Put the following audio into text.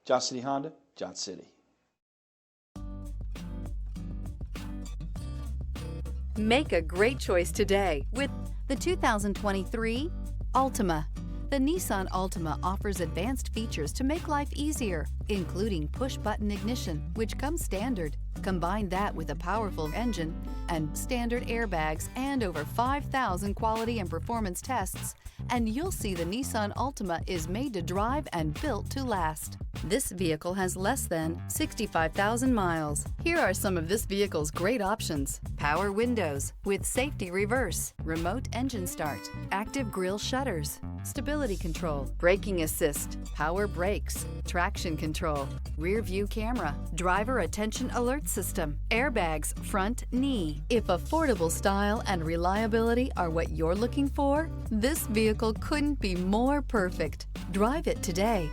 Johnson City Honda, Johnson City. Make a great choice today with the 2023 Altima. The Nissan Altima offers advanced features to make life easier, including push-button ignition, which comes standard. Combine that with a powerful engine and standard airbags and over 5,000 quality and performance tests, and you'll see the Nissan Altima is made to drive and built to last. This vehicle has less than 65,000 miles. Here are some of this vehicle's great options: power windows with safety reverse, remote engine start, active grille shutters, stability control, braking assist, power brakes, traction control, rear view camera, driver attention alert system, airbags front knee. If affordable style and reliability are what you're looking for, this vehicle couldn't be more perfect. Drive it today.